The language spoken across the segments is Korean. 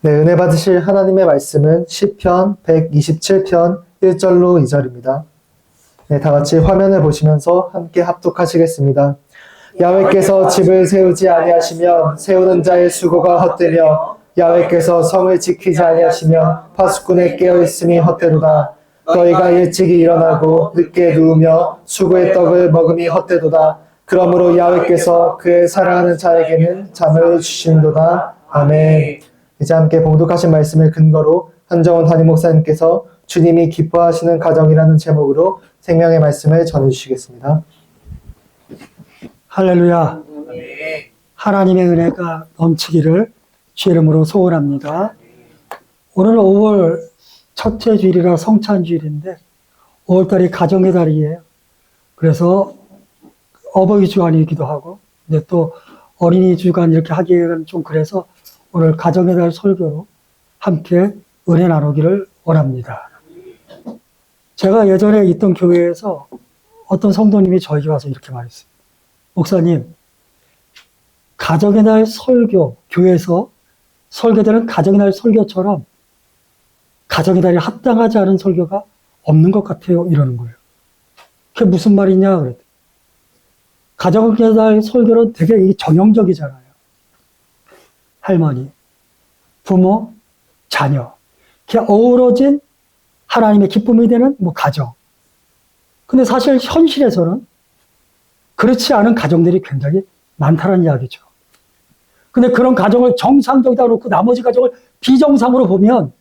네, 은혜 받으실 하나님의 말씀은 시편 127편 1절로 2절입니다. 네, 다 같이 화면을 보시면서 함께 합독하시겠습니다. 야훼께서 집을 세우지 아니하시면 세우는 자의 수고가 헛되며 야훼께서 성을 지키지 아니하시면 파수꾼의 깨어있음이 헛되도다. 너희가 일찍이 일어나고 늦게 누우며 수고의 떡을 먹음이 헛되도다. 그러므로 야훼께서 그의 사랑하는 자에게는 잠을 주시는도다. 아멘. 이제 함께 봉독하신 말씀을 근거로 한정원 담임 목사님께서 주님이 기뻐하시는 가정이라는 제목으로 생명의 말씀을 전해주시겠습니다. 할렐루야. 하나님의 은혜가 넘치기를 주 이름으로 소원합니다. 오늘 5월 첫째 주일이라 성찬주일인데 5월달이 가정의 달이에요. 그래서 어버이 주간이기도 하고 근데 또 어린이 주간 이렇게 하기에는 좀 그래서 오늘 가정의 달 설교로 함께 은혜 나누기를 원합니다. 제가 예전에 있던 교회에서 어떤 성도님이 저에게 와서 이렇게 말했어요. 목사님, 가정의 날 설교, 교회에서 설교되는 가정의 날 설교처럼 가정의 달이 합당하지 않은 설교가 없는 것 같아요. 이러는 거예요. 그게 무슨 말이냐 그랬더니 가정의 날 설교는 되게 정형적이잖아요. 할머니, 부모, 자녀. 그게 어우러진 하나님의 기쁨이 되는 가정. 근데 사실 현실에서는 그렇지 않은 가정들이 굉장히 많다는 이야기죠. 근데 그런 가정을 정상적이다 놓고 나머지 가정을 비정상으로 보면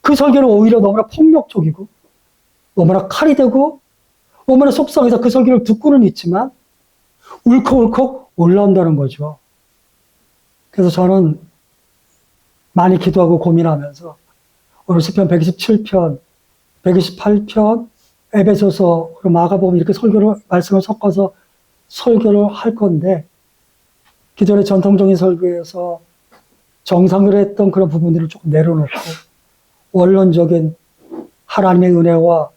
그 설교는 오히려 너무나 폭력적이고 너무나 칼이 되고 너무나 속상해서 그 설교를 듣고는 있지만 울컥울컥 올라온다는 거죠. 그래서 저는 많이 기도하고 고민하면서 오늘 시편 127편, 128편, 에베소서, 그리고 마가복음 이렇게 말씀을 섞어서 설교를 할 건데 기존의 전통적인 설교에서 정상으로 했던 그런 부분들을 조금 내려놓고 원론적인 하나님의 은혜와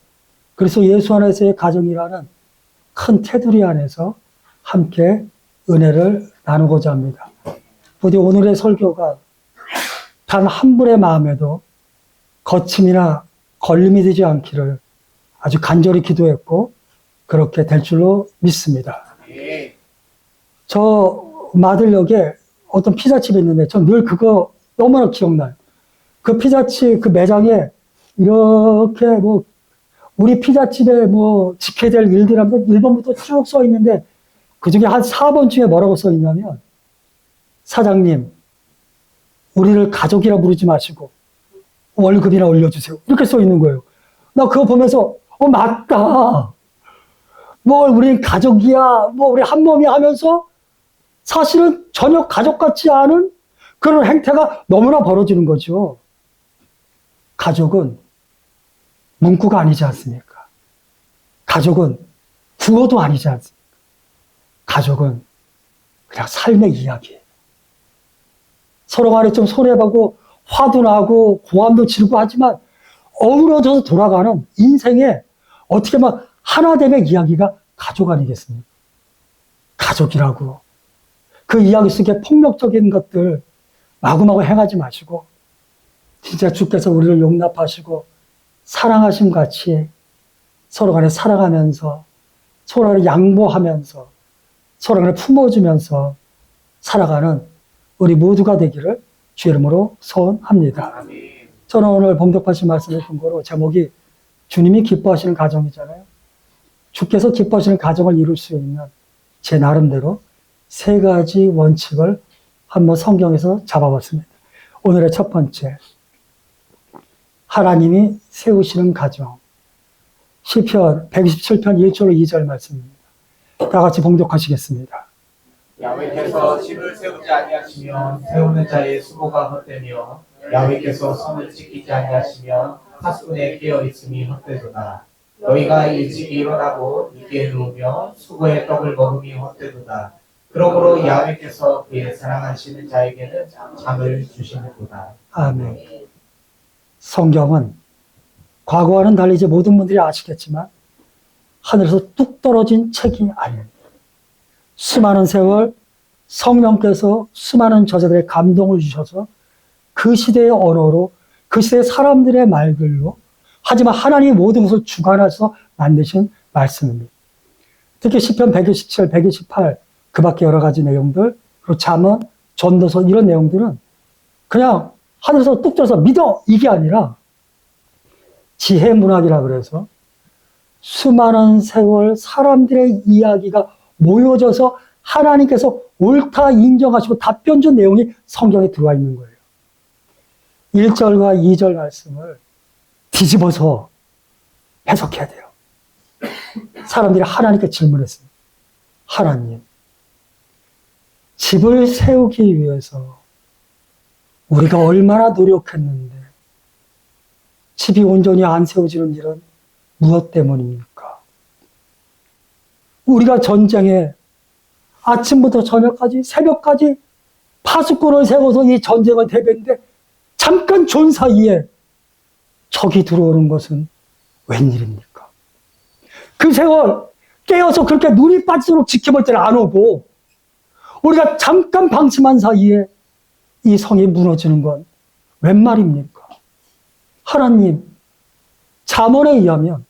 그래서 예수 안에서의 가정이라는 큰 테두리 안에서 함께 은혜를 나누고자 합니다. 부디 오늘의 설교가 단 한 분의 마음에도 거침이나 걸림이 되지 않기를 아주 간절히 기도했고 그렇게 될 줄로 믿습니다. 저 마들역에 어떤 피자집이 있는데 전 늘 그거 너무나 기억나요. 그 피자집 그 매장에 이렇게 우리 피자집에 지켜야 될 일들 하면 1번부터 쭉 써 있는데 그 중에 한 4번쯤에 뭐라고 써 있냐면 사장님 우리를 가족이라 부르지 마시고 월급이나 올려주세요. 이렇게 써 있는 거예요. 나 그거 보면서 맞다. 우린 가족이야. 우리 한 몸이야 하면서 사실은 전혀 가족 같지 않은 그런 행태가 너무나 벌어지는 거죠. 가족은 문구가 아니지 않습니까? 가족은 구호도 아니지 않습니까? 가족은 그냥 삶의 이야기예요. 서로 간에 좀 손해보고 화도 나고 고함도 지르고 하지만 어우러져서 돌아가는 인생의 어떻게 하나됨의 이야기가 가족 아니겠습니까? 가족이라고. 그 이야기 속에 폭력적인 것들 마구마구 행하지 마시고 진짜 주께서 우리를 용납하시고 사랑하심 같이 서로 간에 사랑하면서 서로 간에 양보하면서 서로 간에 품어주면서 살아가는 우리 모두가 되기를 주 이름으로 소원합니다. 저는 오늘 봉독하신 말씀의 근거로 제목이 주님이 기뻐하시는 가정이잖아요. 주께서 기뻐하시는 가정을 이룰 수 있는 제 나름대로 3가지 원칙을 한번 성경에서 잡아봤습니다. 오늘의 첫 번째, 하나님이 세우시는 가정. 시편 127편 1절로 2절 말씀입니다. 다 같이 봉독하시겠습니다. 야훼께서 집을 세우지 아니하시면 세우는 자의 수고가 헛되며 야훼께서 성을 지키지 아니하시면 파수꾼의 깨어 있음이 헛되도다. 너희가 일찍 일어나고 늦게 누우며 수고의 떡을 먹음이 헛되도다. 그러므로 야훼께서 그의 사랑하시는 자에게는 잠을 주시는도다. 아멘. 성경은 과거와는 달리 이제 모든 분들이 아시겠지만 하늘에서 뚝 떨어진 책이 아닙니다. 수많은 세월 성령께서 수많은 저자들의 감동을 주셔서 그 시대의 언어로, 그 시대 사람들의 말들로, 하지만 하나님이 모든 것을 주관해서 만드신 말씀입니다. 특히 시편 127, 128, 그 밖에 여러 가지 내용들, 그리고 잠언, 전도서 이런 내용들은 그냥 하늘에서 뚝 떨어서 믿어! 이게 아니라 지혜 문학이라 그래서 수많은 세월 사람들의 이야기가 모여져서 하나님께서 옳다 인정하시고 답변 준 내용이 성경에 들어와 있는 거예요. 1절과 2절 말씀을 뒤집어서 해석해야 돼요. 사람들이 하나님께 질문했습니다. 하나님, 집을 세우기 위해서 우리가 얼마나 노력했는데 집이 온전히 안 세워지는 일은 무엇 때문입니까? 우리가 전쟁에 아침부터 저녁까지 새벽까지 파수꾼을 세워서 이 전쟁을 대비했는데 잠깐 존 사이에 적이 들어오는 것은 웬일입니까? 그 세월 깨어서 그렇게 눈이 빠지도록 지켜볼 때는 안 오고 우리가 잠깐 방심한 사이에 이 성이 무너지는 건 웬 말입니까? 하나님, 잠언에 의하면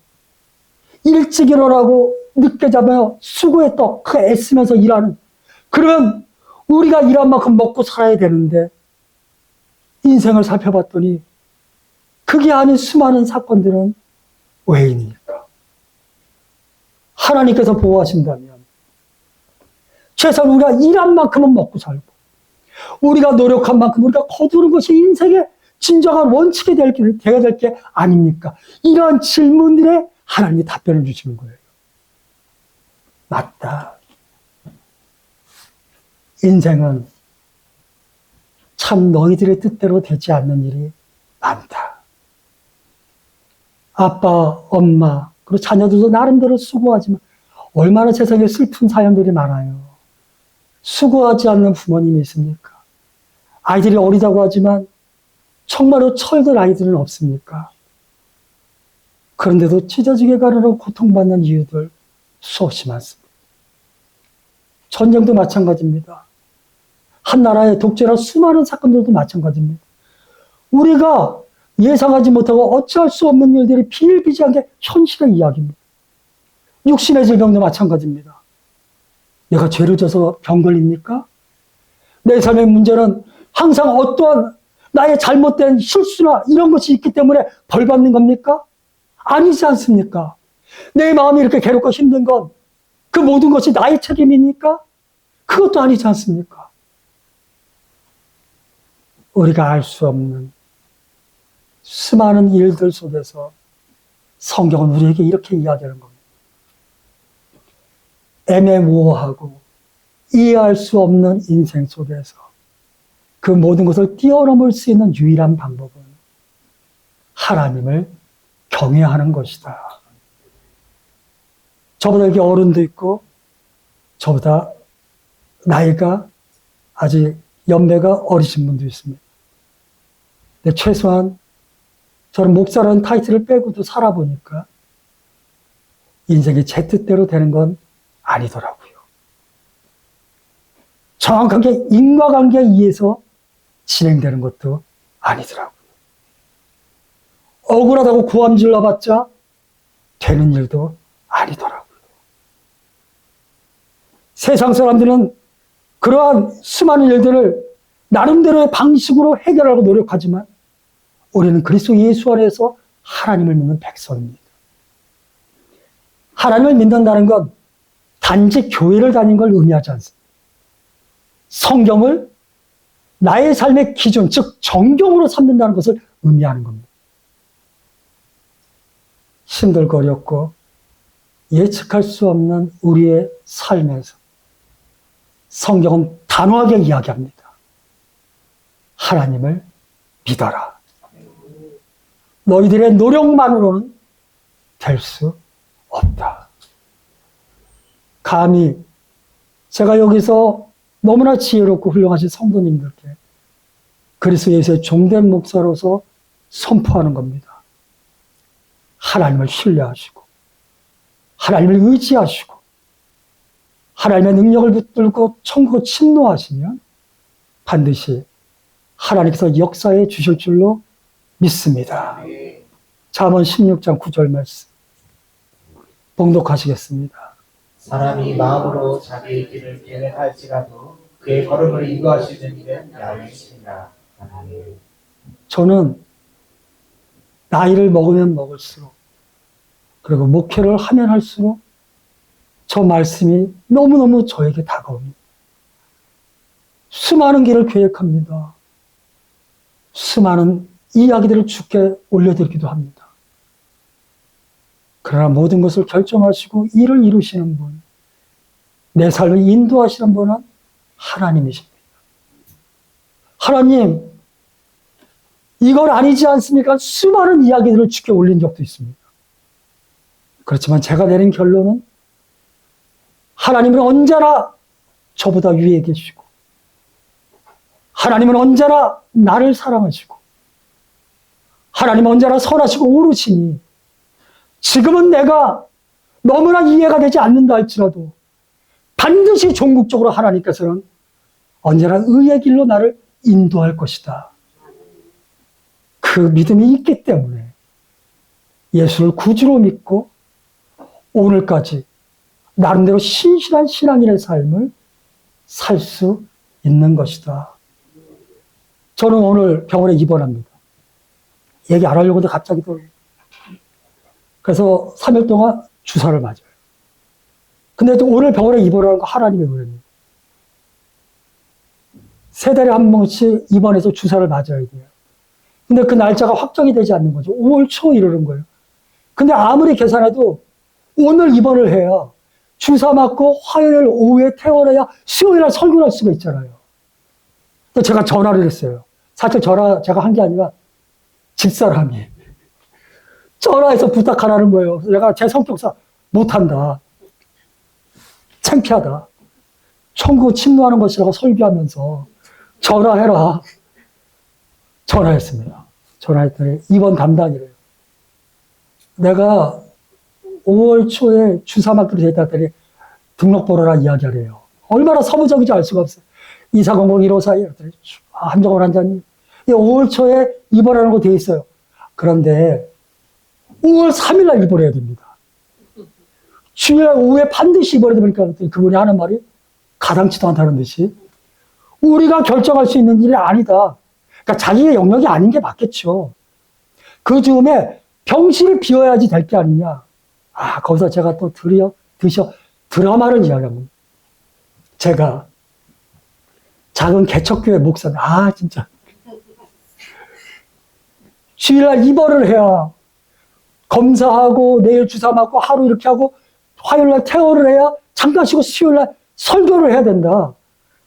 일찍 일어나고 늦게 자며 수고했던 그 애쓰면서 일하는 그러면 우리가 일한 만큼 먹고 살아야 되는데 인생을 살펴봤더니 그게 아닌 수많은 사건들은 왜입니까? 하나님께서 보호하신다면 최소한 우리가 일한 만큼은 먹고 살고 우리가 노력한 만큼 우리가 거두는 것이 인생의 진정한 원칙이 되어야 될 게 아닙니까? 이러한 질문들에 하나님이 답변을 주시는 거예요. 맞다. 인생은 참 너희들의 뜻대로 되지 않는 일이 많다. 아빠, 엄마, 그리고 자녀들도 나름대로 수고하지만 얼마나 세상에 슬픈 사연들이 많아요. 수고하지 않는 부모님이 있습니까? 아이들이 어리다고 하지만 정말로 철들 아이들은 없습니까? 그런데도 찢어지게 가느라고 고통받는 이유들 수없이 많습니다. 전쟁도 마찬가지입니다. 한 나라의 독재나 수많은 사건들도 마찬가지입니다. 우리가 예상하지 못하고 어찌할 수 없는 일들이 비일비재한 게 현실의 이야기입니다. 육신의 질병도 마찬가지입니다. 내가 죄를 져서 병 걸립니까? 내 삶의 문제는 항상 어떠한 나의 잘못된 실수나 이런 것이 있기 때문에 벌 받는 겁니까? 아니지 않습니까? 내 마음이 이렇게 괴롭고 힘든 건 그 모든 것이 나의 책임입니까? 그것도 아니지 않습니까? 우리가 알 수 없는 수많은 일들 속에서 성경은 우리에게 이렇게 이야기하는 겁니다. 애매모호하고 이해할 수 없는 인생 속에서 그 모든 것을 뛰어넘을 수 있는 유일한 방법은 하나님을 경외하는 것이다. 저보다 여기 어른도 있고 저보다 나이가 아직 연배가 어리신 분도 있습니다. 근데 최소한 저는 목사라는 타이틀을 빼고도 살아보니까 인생이 제 뜻대로 되는 건 아니더라고요. 정확하게 인과관계에 의해서 진행되는 것도 아니더라고요. 억울하다고 고함 질러봤자 되는 일도 아니더라고요. 세상 사람들은 그러한 수많은 일들을 나름대로의 방식으로 해결하고 노력하지만 우리는 그리스도 예수 안에서 하나님을 믿는 백성입니다. 하나님을 믿는다는 건 단지 교회를 다닌 걸 의미하지 않습니다. 성경을 나의 삶의 기준, 즉 정경으로 삼는다는 것을 의미하는 겁니다. 힘들거렸고 예측할 수 없는 우리의 삶에서 성경은 단호하게 이야기합니다. 하나님을 믿어라. 너희들의 노력만으로는 될 수 없다. 감히 제가 여기서 너무나 지혜롭고 훌륭하신 성도님들께 그리스도 예수의 종된 목사로서 선포하는 겁니다. 하나님을 신뢰하시고 하나님을 의지하시고 하나님의 능력을 붙들고 천국을 침노하시면 반드시 하나님께서 역사해 주실 줄로 믿습니다. 잠언 16장 9절 말씀 봉독하시겠습니다. 사람이 마음으로 자기의 길을 계획할지라도 그의 걸음을 인도하시는 이는 야훼이시니라. 아멘. 저는 나이를 먹으면 먹을수록 그리고 목회를 하면 할수록 저 말씀이 너무너무 저에게 다가옵니다. 수많은 길을 계획합니다. 수많은 이야기들을 주께 올려드리기도 합니다. 그러나 모든 것을 결정하시고 일을 이루시는 분, 내 삶을 인도하시는 분은 하나님이십니다. 하나님, 이건 아니지 않습니까? 수많은 이야기들을 주께 올린 적도 있습니다. 그렇지만 제가 내린 결론은 하나님은 언제나 저보다 위에 계시고 하나님은 언제나 나를 사랑하시고 하나님은 언제나 선하시고 오르시니 지금은 내가 너무나 이해가 되지 않는다 할지라도 반드시 종국적으로 하나님께서는 언제나 의의 길로 나를 인도할 것이다. 그 믿음이 있기 때문에 예수를 구주로 믿고 오늘까지 나름대로 신실한 신앙인의 삶을 살 수 있는 것이다. 저는 오늘 병원에 입원합니다. 얘기 안 하려고 했는데 갑자기 또. 그래서 3일 동안 주사를 맞아요. 근데 또 오늘 병원에 입원하는 거 하나님의 은혜입니다. 3달에 한 번씩 입원해서 주사를 맞아야 돼요. 근데 그 날짜가 확정이 되지 않는 거죠. 5월 초 이러는 거예요. 근데 아무리 계산해도 오늘 입원을 해야 주사 맞고 화요일 오후에 퇴원해야 수요일 날 설교를 할 수가 있잖아요. 또 제가 전화를 했어요. 사실 전화 제가 한 게 아니라 집사람이 전화해서 부탁하라는 거예요. 그래서 내가 제 성격상 못한다. 창피하다. 천국 침노하는 것이라고 설교하면서 전화해라. 전화했습니다. 전화했더니 입원 담당이래요. 내가 5월 초에 주사 맞기로 됐다 했더니 등록번호라 이야기하래요. 얼마나 서무적인지 알 수가 없어요. 2400-154 이랬더니 한정원 환자님 5월 초에 입원하는 거 돼 있어요. 그런데 5월 3일 날 입원해야 됩니다. 주일 오후에 반드시 입원해야 되니까 그분이 하는 말이 가당치도 않다는 듯이 우리가 결정할 수 있는 일이 아니다. 그러니까 자기의 영역이 아닌 게 맞겠죠. 그 즈음에 병실을 비워야지 될 게 아니냐. 아, 거기서 제가 또 드라마를 이야기합니다. 제가 작은 개척교회 목사님, 진짜. 주일날 입원을 해야 검사하고 내일 주사 맞고 하루 이렇게 하고 화요일날 퇴원을 해야 잠깐 쉬고 수요일날 설교를 해야 된다.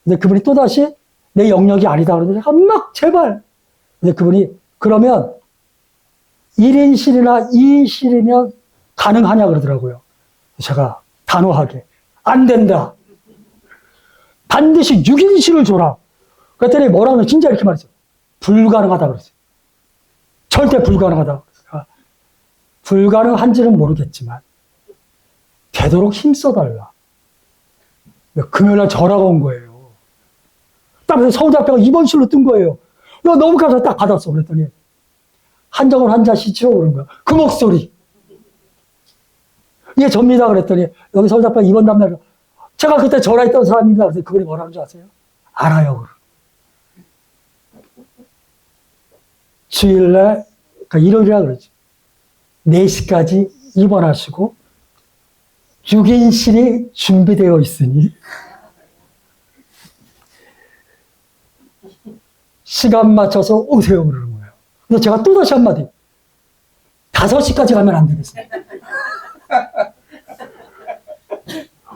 근데 그분이 또다시 내 영역이 아니다 그러는데 제가 막 제발. 근데 그분이 그러면 1인실이나 2인실이면 가능하냐 그러더라고요. 제가 단호하게 안 된다. 반드시 6인실을 줘라. 그랬더니 뭐라고 진짜 이렇게 말했어요. 불가능하다 그랬어요. 절대 불가능하다. 불가능한지는 모르겠지만 되도록 힘써달라. 금요일날 전화가 온 거예요. 딱 그래서 서울대학교가 입원실로 뜬 거예요. 너무 감사해서 딱 받았어. 그랬더니 한정원 환자시죠? 그런 거야. 그 목소리. 예, 접니다. 그랬더니 여기 서울대학교 입원 담당. 제가 그때 전화했던 사람입니다. 그래서 그분이 뭐라는 줄 아세요? 알아요. 주일날, 그러니까 일요일이라 그러지. 4시까지 입원하시고 6인실이 준비되어 있으니 시간 맞춰서 오세요 그러는 거예요. 근데 제가 또다시 한마디 5시까지 가면 안 되겠어요.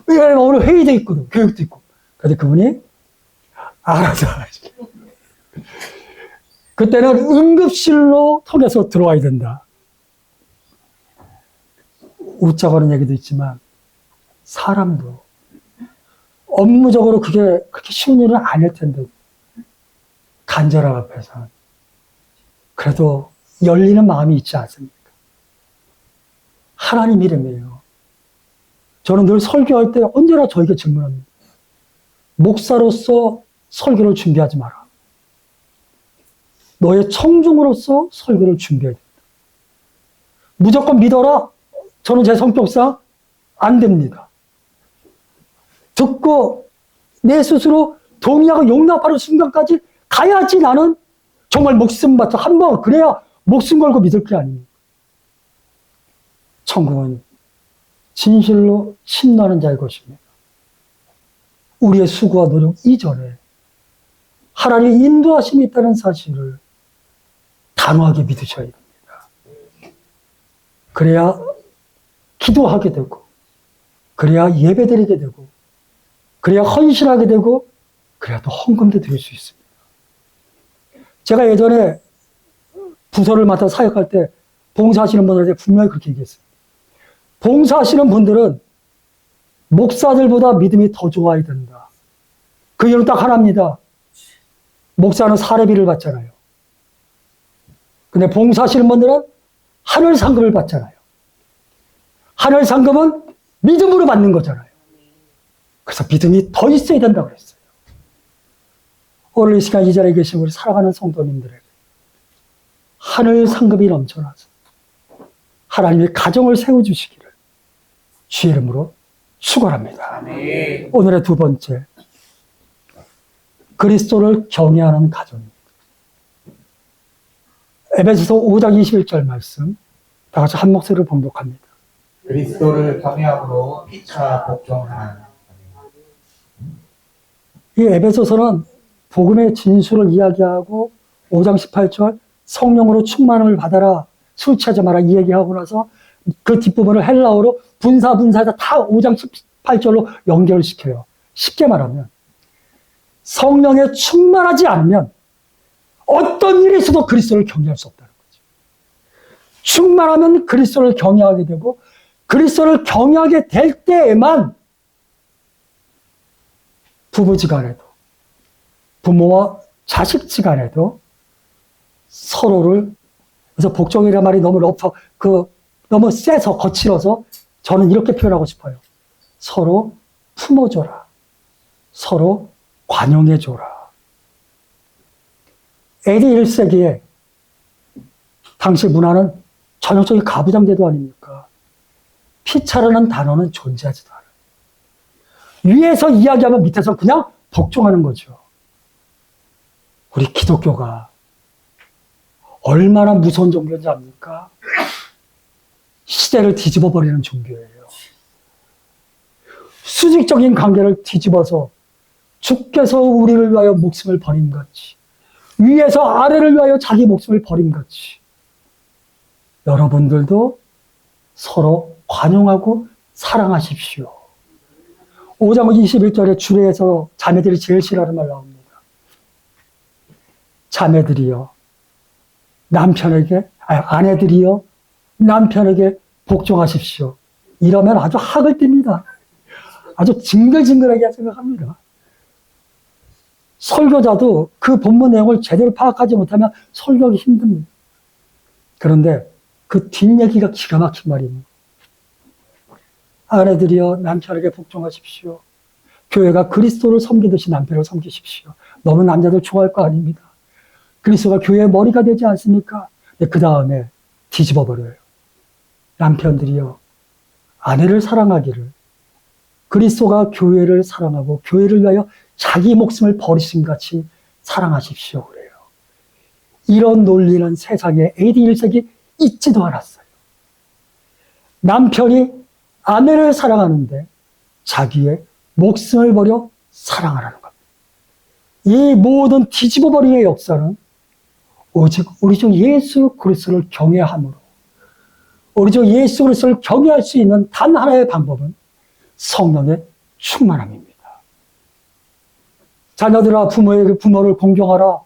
왜냐면 오늘 회의도 있거든. 교육도 있고. 그래서 그분이 알아서 그때는 응급실로 통해서 들어와야 된다. 웃자고 하는 얘기도 있지만 사람도 업무적으로 그게 그렇게 쉬운 일은 아닐 텐데 간절함 앞에서 그래도 열리는 마음이 있지 않습니까? 하나님 이름이에요. 저는 늘 설교할 때 언제나 저에게 질문합니다. 목사로서 설교를 준비하지 마라. 너의 청중으로서 설교를 준비해야 된다. 무조건 믿어라. 저는 제 성격상 안 됩니다. 듣고 내 스스로 동의하고 용납하는 순간까지 가야지 나는 정말 목숨 바쳐 한번 그래야 목숨 걸고 믿을 게 아닙니까? 천국은 진실로 신나는 자의 것입니다. 우리의 수고와 노력 이전에 하나님의 인도하심이 있다는 사실을 단호하게 믿으셔야 됩니다. 그래야 기도하게 되고, 그래야 예배드리게 되고, 그래야 헌신하게 되고, 그래야 또 헌금도 드릴 수 있습니다. 제가 예전에 부서를 맡아 사역할 때 봉사하시는 분들한테 분명히 그렇게 얘기했어요. 봉사하시는 분들은 목사들보다 믿음이 더 좋아야 된다. 그 이유는 딱 하나입니다. 목사는 사례비를 받잖아요. 근데 봉사하시는 분들은 하늘 상급을 받잖아요. 하늘 상급은 믿음으로 받는 거잖아요. 그래서 믿음이 더 있어야 된다고 그랬어요. 오늘 이 시간 이 자리에 계신 우리 사랑하는 성도님들에게 하늘 상급이 넘쳐나서 하나님의 가정을 세워주시기를 주의 이름으로 축원합니다. 아멘. 오늘의 두 번째, 그리스도를 경외하는 가정입니다. 에베소서 5장 21절 말씀 다 같이 한 목소리로 봉독합니다. 그리스도를 경외함으로 피차 복종하는. 이 에베소서는 복음의 진수를 이야기하고 5장 18절 성령으로 충만을 받아라, 술 취하지 마라 이 얘기하고 나서 그 뒷부분을 헬라어로 분사해서 다 5장 18절로 연결시켜요. 쉽게 말하면 성령에 충만하지 않으면 어떤 일이 있어도 그리스도를 경외할 수 없다는 거죠. 충만하면 그리스도를 경외하게 되고 그리스도를 경외하게 될 때에만 부부지간에도 부모와 자식지간에도 서로를, 그래서 복종이라는 말이 너무 너무 세서 거칠어서 저는 이렇게 표현하고 싶어요. 서로 품어줘라. 서로 관용해줘라. AD 1세기에 당시 문화는 전형적인 가부장제도 아닙니까? 피차라는 단어는 존재하지도 않아요. 위에서 이야기하면 밑에서 그냥 복종하는 거죠. 우리 기독교가 얼마나 무서운 종교인지 압니까? 시대를 뒤집어 버리는 종교예요. 수직적인 관계를 뒤집어서 주께서 우리를 위하여 목숨을 버린 같이, 위에서 아래를 위하여 자기 목숨을 버린 같이 여러분들도 서로 관용하고 사랑하십시오. 5장 21절에 주례에서 자매들이 제일 싫어하는 말 나옵니다. 자매들이여 아내들이여 남편에게 복종하십시오. 이러면 아주 학을 띱니다. 아주 징글징글하게 생각합니다. 설교자도 그 본문 내용을 제대로 파악하지 못하면 설교하기 힘듭니다. 그런데 그 뒷얘기가 기가 막힌 말입니다. 아내들이여 남편에게 복종하십시오. 교회가 그리스도를 섬기듯이 남편을 섬기십시오. 너무 남자들 좋아할 거 아닙니다. 그리스도가 교회의 머리가 되지 않습니까? 그 다음에 뒤집어 버려요. 남편들이여 아내를 사랑하기를 그리스도가 교회를 사랑하고 교회를 위하여 자기 목숨을 버리신 같이 사랑하십시오. 그래요. 이런 논리는 세상에 AD 1세기 있지도 않았어요. 남편이 아내를 사랑하는데 자기의 목숨을 버려 사랑하라는 겁니다. 이 모든 뒤집어 버림의 역사는 오직 우리 주 예수 그리스도를 경외함으로, 우리 주 예수 그리스도를 경외할 수 있는 단 하나의 방법은 성령의 충만함입니다. 자녀들아 부모를 공경하라.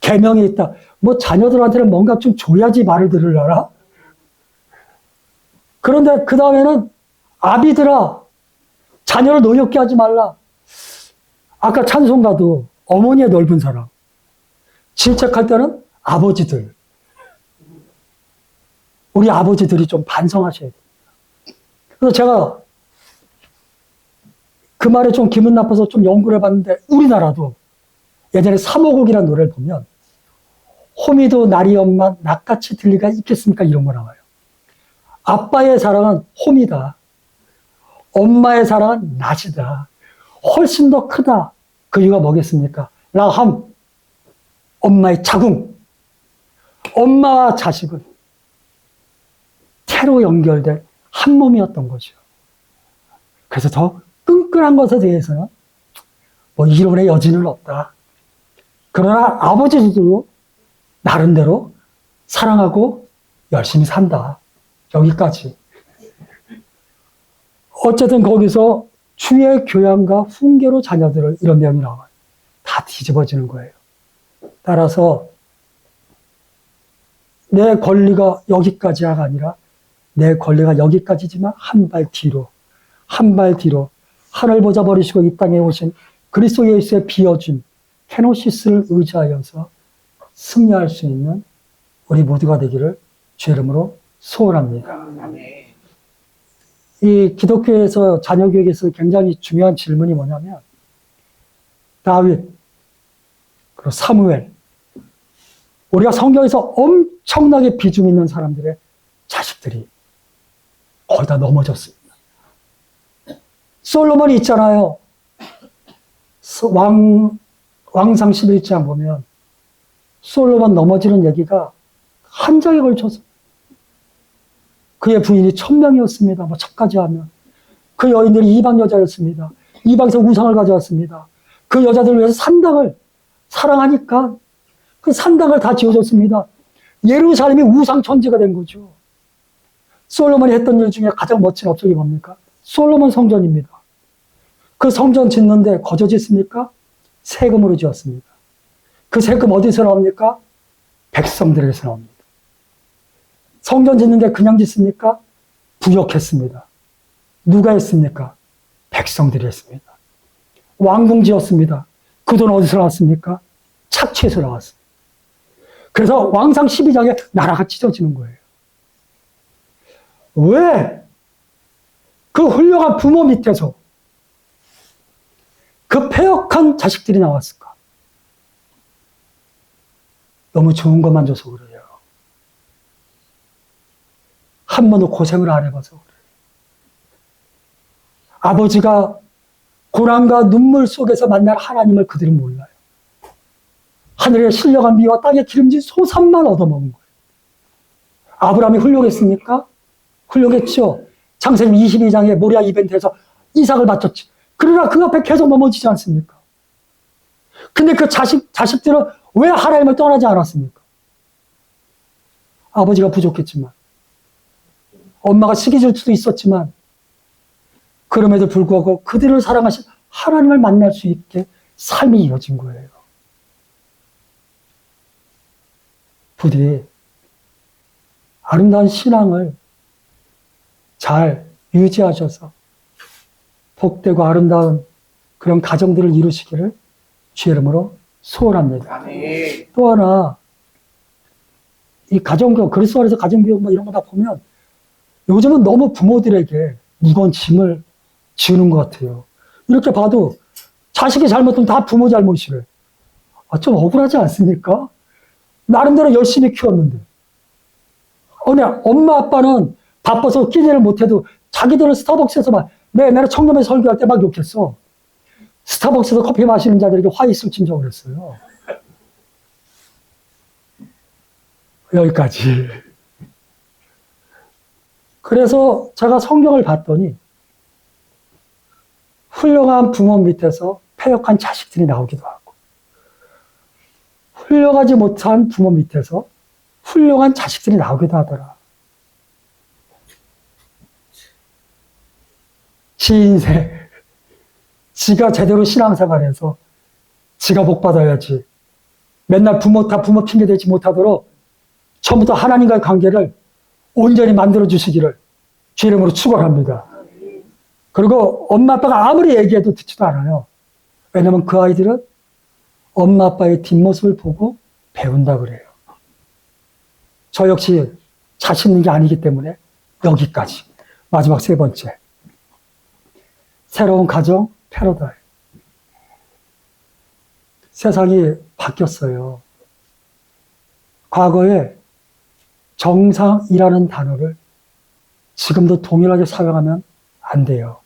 계명이 있다. 뭐 자녀들한테는 뭔가 좀 줘야지 말을 들으려나? 그런데 그 다음에는 아비들아 자녀를 노엽게 하지 말라. 아까 찬송가도 어머니의 넓은 사랑. 질책할 때는 아버지들. 우리 아버지들이 좀 반성하셔야 됩니다. 그래서 제가 그 말에 좀 기분 나빠서 좀 연구를 해봤는데 우리나라도 예전에 3호곡이라는 노래를 보면 호미도 날이 없만 낫같이 들 리가 있겠습니까? 이런 거 나와요. 아빠의 사랑은 호미다. 엄마의 사랑은 낫이다. 훨씬 더 크다. 그 이유가 뭐겠습니까? 라함, 엄마의 자궁. 엄마와 자식은 태로 연결된 한 몸이었던 거죠. 그래서 더 끈끈한 것에 대해서는 뭐 이론의 여지는 없다. 그러나 아버지도 나름대로 사랑하고 열심히 산다. 여기까지. 어쨌든 거기서 주의 교양과 훈계로 자녀들을 이런 내용이 나와요. 다 뒤집어지는 거예요. 따라서 내 권리가 여기까지가 아니라 내 권리가 여기까지지만 한 발 뒤로, 한 발 뒤로 하늘 보자 버리시고 이 땅에 오신 그리스도 예수의 비어준 케노시스를 의지하여서 승리할 수 있는 우리 모두가 되기를 주의 이름으로 소원합니다. 이 기독교에서 자녀교육에서 굉장히 중요한 질문이 뭐냐면 다윗, 그리고 사무엘, 우리가 성경에서 엄청나게 비중 있는 사람들의 자식들이 거의 다 넘어졌습니다. 솔로몬이 있잖아요. 왕상 11장 보면 솔로몬 넘어지는 얘기가 한 장에 걸쳐서 그의 부인이 1000명이었습니다. 뭐 첩까지 하면. 그 여인들이 이방 여자였습니다. 이방에서 우상을 가져왔습니다. 그 여자들을 위해서 산당을 사랑하니까 그 산당을 다 지어줬습니다. 예루살렘이 우상 천지가 된 거죠. 솔로몬이 했던 일 중에 가장 멋진 업적이 뭡니까? 솔로몬 성전입니다. 그 성전 짓는데 거저 짓습니까? 세금으로 지었습니다. 그 세금 어디서 나옵니까? 백성들에게서 나옵니다. 성전 짓는데 그냥 짓습니까? 부역했습니다. 누가 했습니까? 백성들이 했습니다. 왕궁 지었습니다. 그 돈 어디서 나왔습니까? 착취해서 나왔습니다. 그래서 왕상 12장에 나라가 찢어지는 거예요. 왜? 그 훌륭한 부모 밑에서 그 패역한 자식들이 나왔을까? 너무 좋은 것만 줘서 그래요. 한 번도 고생을 안 해봐서 그래요. 아버지가 고난과 눈물 속에서 만날 하나님을 그들은 몰라요. 하늘에 신령한 미와 땅에 기름진 소산만 얻어먹은 거예요. 아브라함이 훌륭했습니까? 훌륭했죠. 창세기 22장에 모리아 이벤트에서 이삭을 바쳤지. 그러나 그 앞에 계속 넘어지지 않습니까? 근데 그 자식들은 왜 하나님을 떠나지 않았습니까? 아버지가 부족했지만, 엄마가 시기 질 수도 있었지만, 그럼에도 불구하고 그들을 사랑하신 하나님을 만날 수 있게 삶이 이어진 거예요. 부디 아름다운 신앙을 잘 유지하셔서 복되고 아름다운 그런 가정들을 이루시기를 주의 이름으로 소원합니다. 아멘. 또 하나, 이 가정교육, 그리스도 안에서 가정교육 뭐 이런 거 다 보면 요즘은 너무 부모들에게 무거운 짐을 지우는 것 같아요. 이렇게 봐도 자식이 잘못하면 다 부모 잘못이래. 아, 좀 억울하지 않습니까? 나름대로 열심히 키웠는데. 그냥 엄마 아빠는 바빠서 끼니를 못해도 자기들은 스타벅스에서 막, 내가 청렴회 설교할 때 막 욕했어. 스타벅스에서 커피 마시는 자들에게 화 있을 친정을 했어요. 여기까지. 그래서 제가 성경을 봤더니 훌륭한 부모 밑에서 패역한 자식들이 나오기도 하고, 훌륭하지 못한 부모 밑에서 훌륭한 자식들이 나오기도 하더라. 지 인생, 지가 제대로 신앙생활해서 지가 복 받아야지. 맨날 부모 핑계 대지 못하도록 처음부터 하나님과의 관계를 온전히 만들어 주시기를 주의 이름으로 축원합니다. 그리고 엄마 아빠가 아무리 얘기해도 듣지도 않아요. 왜냐면 그 아이들은 엄마 아빠의 뒷모습을 보고 배운다 그래요. 저 역시 자신 있는 게 아니기 때문에 여기까지. 마지막 세 번째. 새로운 가정 패러다임. 세상이 바뀌었어요. 과거에 정상이라는 단어를 지금도 동일하게 사용하면 안 돼요.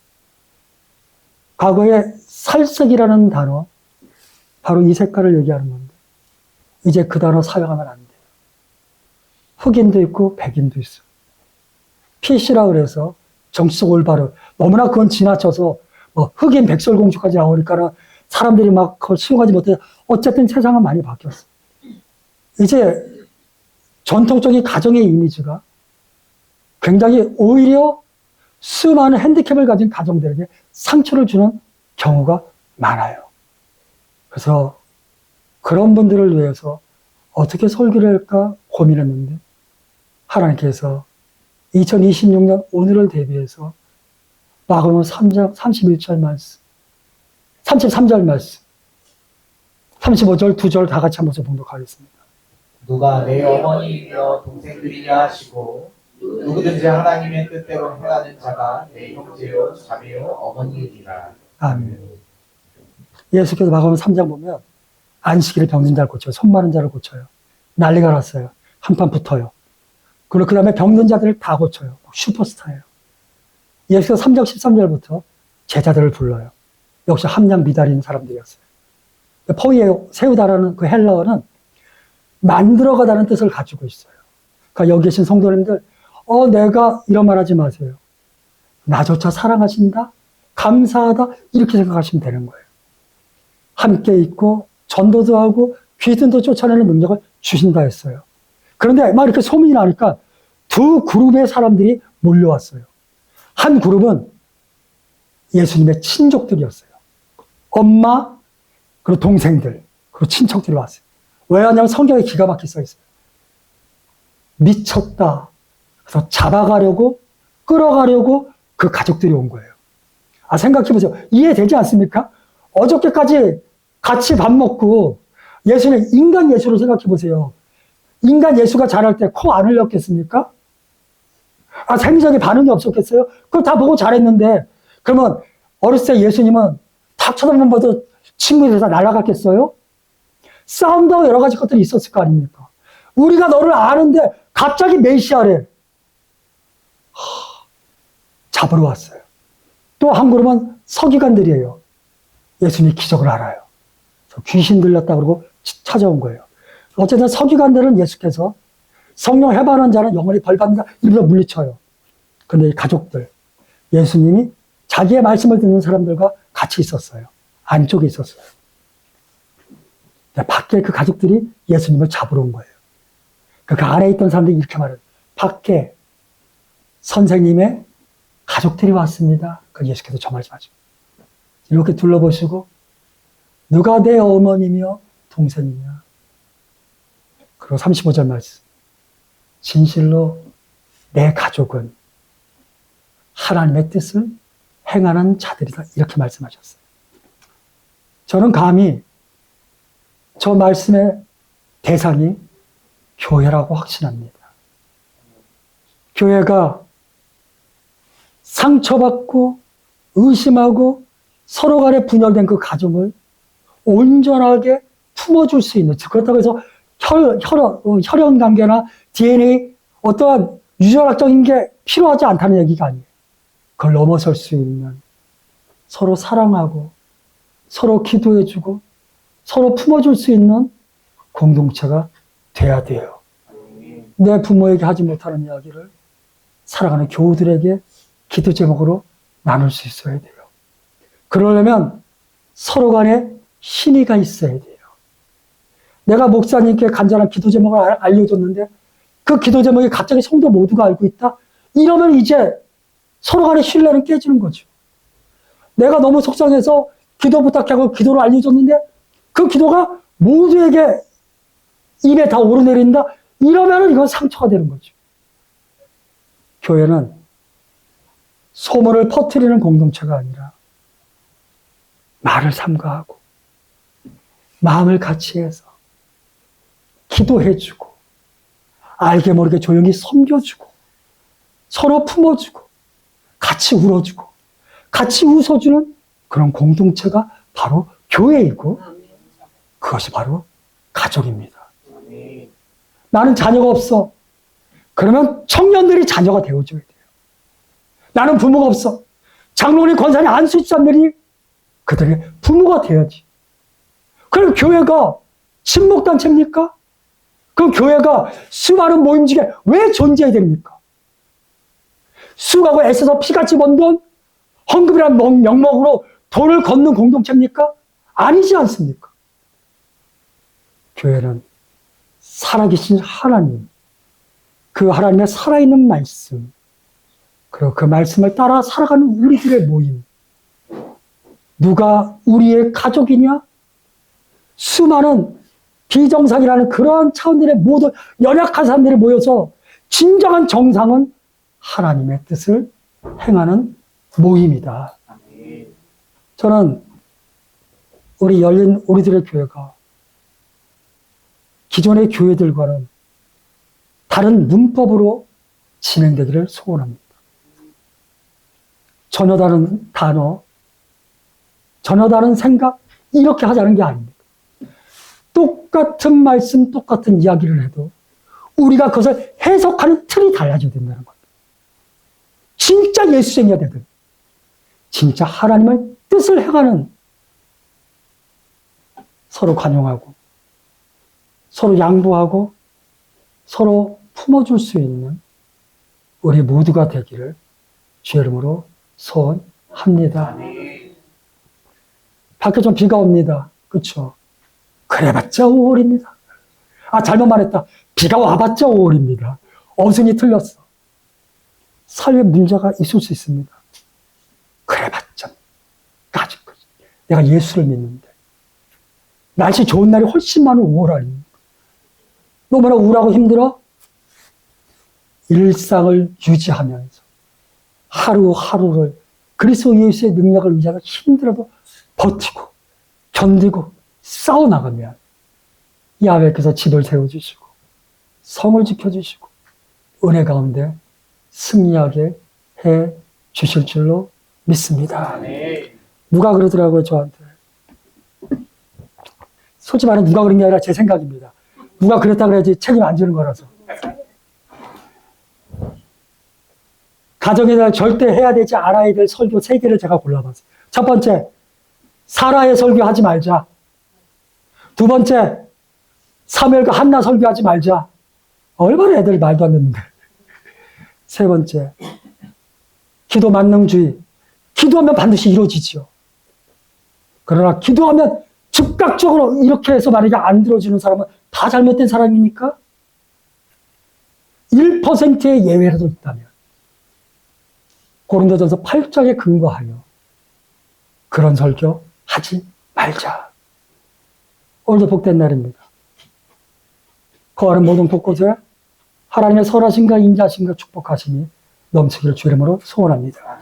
과거에 살색이라는 단어, 바로 이 색깔을 얘기하는 건데, 이제 그 단어 사용하면 안 돼요. 흑인도 있고 백인도 있어요. PC라 그래서 정치적 올바르, 너무나 그건 지나쳐서 뭐 흑인 백설공주까지 나오니까는 사람들이 막 그걸 수용하지 못해. 어쨌든 세상은 많이 바뀌었어. 이제 전통적인 가정의 이미지가 굉장히 오히려 수많은 핸디캡을 가진 가정들에게 상처를 주는 경우가 많아요. 그래서 그런 분들을 위해서 어떻게 설교를 할까 고민했는데 하나님께서 2026년 오늘을 대비해서 마가복음 3장 31절 말씀, 33절 말씀, 35절 2절 다 같이 한번 봉독하겠습니다. 누가 내 어머니이며 동생들이냐 하시고 누구든지 하나님의 뜻대로 행하는 자가 내 형제요 자매요 어머니이리라. 아멘. 예수께서 마가복음 3장 보면 안식일에 병든 자를 고쳐요. 손 마른 자를 고쳐요. 난리가 났어요. 한판 붙어요. 그리고 그 다음에 병든 자들을 다 고쳐요. 슈퍼스타예요. 예수께서 3장 13절부터 제자들을 불러요. 역시 함량 미달인 사람들이었어요. 포이에 세우다라는 그 헬라어는 만들어가다는 뜻을 가지고 있어요. 그러니까 여기 계신 성도님들, 내가 이런 말 하지 마세요. 나조차 사랑하신다? 감사하다? 이렇게 생각하시면 되는 거예요. 함께 있고 전도도 하고 귀신도 쫓아내는 능력을 주신다 했어요. 그런데 막 이렇게 소문이 나니까 두 그룹의 사람들이 몰려왔어요. 한 그룹은 예수님의 친족들이었어요. 엄마, 그리고 동생들, 그리고 친척들이 왔어요. 왜 하냐면 성경에 기가 막히게 써 있어요. 미쳤다. 그래서 잡아가려고, 끌어가려고 그 가족들이 온 거예요. 생각해보세요. 이해되지 않습니까? 어저께까지 같이 밥 먹고 예수는 인간 예수로 생각해보세요. 인간 예수가 잘할 때 코 안 흘렸겠습니까? 생리적인 반응이 없었겠어요? 그걸 다 보고 잘했는데, 그러면 어렸을 때 예수님은 탁 쳐다보면 봐도 친구들이 다 날아갔겠어요? 싸움도 여러 가지 것들이 있었을 거 아닙니까? 우리가 너를 아는데 갑자기 메시아래. 잡으러 왔어요. 또 한 그룹은 서기관들이에요. 예수님이 기적을 알아요. 귀신 들렸다 그러고 찾아온 거예요. 어쨌든 서기관들은 예수께서 성령 해방하는 자는 영원히 벌 받는다 이러면서 물리쳐요. 그런데 이 가족들, 예수님이 자기의 말씀을 듣는 사람들과 같이 있었어요. 안쪽에 있었어요. 밖에 그 가족들이 예수님을 잡으러 온 거예요. 그 안에 있던 사람들이 이렇게 말해요. 밖에 선생님의 가족들이 왔습니다. 그 예수께서 저 말씀하시고 이렇게 둘러보시고 누가 내 어머니며 동생이냐. 그리고 35절 말씀. 진실로 내 가족은 하나님의 뜻을 행하는 자들이다. 이렇게 말씀하셨어요. 저는 감히 저 말씀의 대상이 교회라고 확신합니다. 교회가 상처받고 의심하고 서로 간에 분열된 그 가정을 온전하게 품어줄 수 있는, 그렇다고 해서 혈연 관계나 DNA 어떠한 유전학적인 게 필요하지 않다는 얘기가 아니에요. 그걸 넘어설 수 있는, 서로 사랑하고 서로 기도해주고 서로 품어줄 수 있는 공동체가 돼야 돼요. 내 부모에게 하지 못하는 이야기를 사랑하는 교우들에게 기도 제목으로 나눌 수 있어야 돼요. 그러려면 서로 간에 신의가 있어야 돼요. 내가 목사님께 간절한 기도 제목을 알려줬는데 그 기도 제목이 갑자기 성도 모두가 알고 있다? 이러면 이제 서로 간의 신뢰는 깨지는 거죠. 내가 너무 속상해서 기도 부탁하고 기도를 알려줬는데 그 기도가 모두에게 입에 다 오르내린다? 이러면 이건 상처가 되는 거죠. 교회는 소문을 퍼뜨리는 공동체가 아니라 말을 삼가하고 마음을 같이 해서 기도해주고 알게 모르게 조용히 섬겨주고 서로 품어주고 같이 울어주고 같이 웃어주는 그런 공동체가 바로 교회이고 그것이 바로 가족입니다. 나는 자녀가 없어. 그러면 청년들이 자녀가 되어줘야 돼요. 나는 부모가 없어. 장로님, 권사님, 안수집사님들이 그들이 부모가 돼야지. 그럼 교회가 친목단체입니까? 그럼 교회가 수많은 모임 중에 왜 존재해야 됩니까? 수고하고 애써서 피같이 번 돈, 헌금이란 명목으로 돈을 걷는 공동체입니까? 아니지 않습니까? 교회는 살아계신 하나님, 그 하나님의 살아있는 말씀, 그리고 그 말씀을 따라 살아가는 우리들의 모임. 누가 우리의 가족이냐? 수많은 비정상이라는 그러한 차원들의 모든 연약한 사람들이 모여서 진정한 정상은 하나님의 뜻을 행하는 모임이다. 저는 우리 열린 우리들의 교회가 기존의 교회들과는 다른 문법으로 진행되기를 소원합니다. 전혀 다른 단어, 전혀 다른 생각, 이렇게 하자는 게 아닙니다. 똑같은 말씀, 똑같은 이야기를 해도 우리가 그것을 해석하는 틀이 달라져야 된다는 겁니다. 진짜 예수쟁이가 되든, 진짜 하나님의 뜻을 행하는, 서로 관용하고, 서로 양보하고, 서로 품어줄 수 있는 우리 모두가 되기를 주의 이름으로 소원합니다. 밖에 좀 비가 옵니다. 그렇죠? 그래봤자 5월입니다. 아, 잘못 말했다. 비가 와봤자 5월입니다. 어순이 틀렸어. 삶에 문제가 있을 수 있습니다. 그래봤자 까짓 거지. 내가 예수를 믿는데 날씨 좋은 날이 훨씬 많은 5월 아닙니까? 너무나 우울하고 힘들어? 일상을 유지하면서 하루하루를 그리스도 예수의 능력을 의지하며 힘들어도 버티고 견디고 싸워나가면 야훼께서 집을 세워주시고 성을 지켜주시고 은혜 가운데 승리하게 해 주실 줄로 믿습니다. 누가 그러더라고요, 저한테. 솔직히 말하면 누가 그런 게 아니라 제 생각입니다. 누가 그랬다 그래야지 책임 안 지는 거라서. 가정에 대해 절대 해야 되지 않아야 될 설교 3개를 제가 골라봤어요. 첫 번째, 사라의 설교하지 말자. 두 번째, 사무엘과 한나 설교하지 말자. 얼마나 애들 말도 안 듣는데. 세 번째, 기도 만능주의. 기도하면 반드시 이루어지지요. 그러나 기도하면 즉각적으로 이렇게 해서 만약에 안 들어지는 사람은 다 잘못된 사람입니까? 1%의 예외라도 있다면 고린도전서 8장에 근거하여 그런 설교 하지 말자. 오늘도 복된 날입니다. 거하는 모든 곳곳에 하나님의 선하심과 인자하심과 축복하심이 넘치기를 주 이름으로 소원합니다.